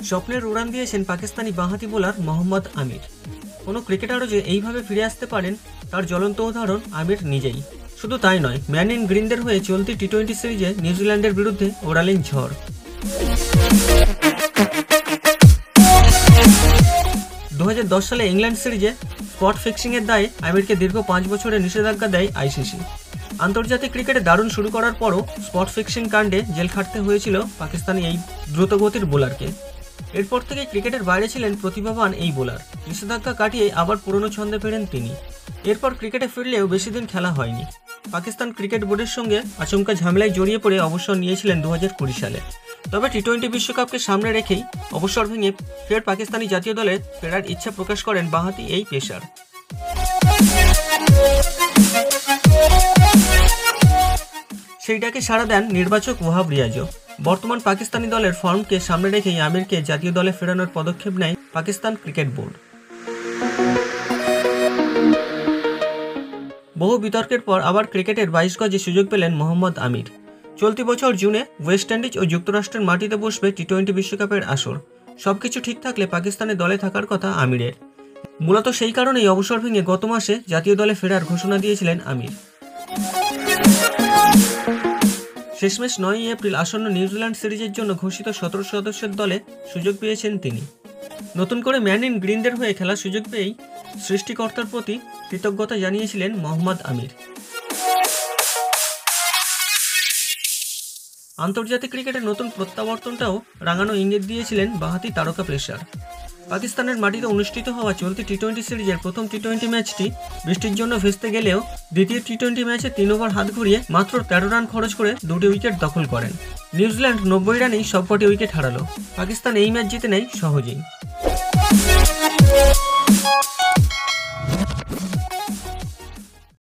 স্বপ্নের উড়ান দিয়েছেন পাকিস্তানি বাঁহাতি বোলার মোহাম্মদ আমির। কোনো ক্রিকেটারও যে এইভাবে ফিরে আসতে পারেন তার জ্বলন্ত উদাহরণ আমির নিজেই। শুধু তাই নয়, ম্যান ইন গ্রিনদের হয়ে চলতি টি-20 সিরিজে নিউজিল্যান্ডের বিরুদ্ধে ওড়ালেন ঝড়। 2010 সালে ইংল্যান্ড সিরিজে স্পট ফিক্সিংয়ের দায়ে আমিরকে দীর্ঘ 5 বছরের নিষেধাজ্ঞা দেয় আইসিসি। আন্তর্জাতিক ক্রিকেটে দারুণ শুরু করার পরও স্পট ফিক্সিং কাণ্ডে জেল খাটতে হয়েছিল পাকিস্তানি এই দ্রুতগতির বোলারকে। এরপর থেকে ক্রিকেটের বাইরে ছিলেন প্রতিভাবান এই বোলার। নিষেধাজ্ঞা কাটিয়ে আবার পুরনো ছন্দে ফেরেন তিনি। এরপর ক্রিকেটে ফিরলেও বেশি দিন খেলা হয়নি। পাকিস্তান ক্রিকেট বোর্ডের সঙ্গে আচমকা ঝামেলায় জড়িয়ে পড়ে অবসর নিয়েছিলেন 2020 সালে। তবে টি-20 বিশ্বকাপকে সামনে রেখেই অবসর ভেঙে ফের পাকিস্তানি জাতীয় দলে ফেরার ইচ্ছা প্রকাশ করেন বাঁহাতি এই পেসার। সেইটাকে সাড়া দেন নির্বাচক ওয়াহাব রিয়াজও। বর্তমান পাকিস্তানি দলের ফর্মকে সামনে রেখেই আমিরকে জাতীয় দলে ফেরানোর পদক্ষেপ নেয় পাকিস্তান ক্রিকেট বোর্ড। বহু বিতর্কের পর আবার ক্রিকেটের 22 গজে সুযোগ পেলেন মোহাম্মদ আমির। চলতি বছর জুনে ওয়েস্ট ইন্ডিজ ও যুক্তরাষ্ট্রের মাটিতে বসবে টি-20 বিশ্বকাপের আসর। সবকিছু ঠিক থাকলে পাকিস্তানের দলে থাকার কথা আমিরের। মূলত সেই কারণেই অবসর ভেঙে গত মাসে জাতীয় দলে ফেরার ঘোষণা দিয়েছিলেন আমির। শেষমেশ 9 এপ্রিল আসন্ন নিউজিল্যান্ড সিরিজের জন্য ঘোষিত 17 সদস্যের দলে সুযোগ পেয়েছেন তিনি। নতুন করে ম্যান ইন গ্রিনদের হয়ে খেলার সুযোগ পেয়েই সৃষ্টিকর্তার প্রতি কৃতজ্ঞতা জানিয়েছিলেন মোহাম্মদ আমির। আন্তর্জাতিক ক্রিকেটের নতুন প্রত্যাবর্তনটাও রাঙানো ইঙ্গিত দিয়েছিলেন বাঁহাতি তারকা পেসার। পাকিস্তানের মাটিতে অনুষ্ঠিত হওয়া চলতি টি-20 সিরিজের প্রথম টি-20 ম্যাচটি বৃষ্টির জন্য ভেস্তে গেলেও দ্বিতীয় টি-20 ম্যাচে 3 ওভার হাত ঘুরিয়ে মাত্র 13 রান খরচ করে 2টি উইকেট দখল করেন। নিউজিল্যান্ড 90 রানেই সবকটি উইকেট হারালো। পাকিস্তান এই ম্যাচ জিতে নেয় সহজেই।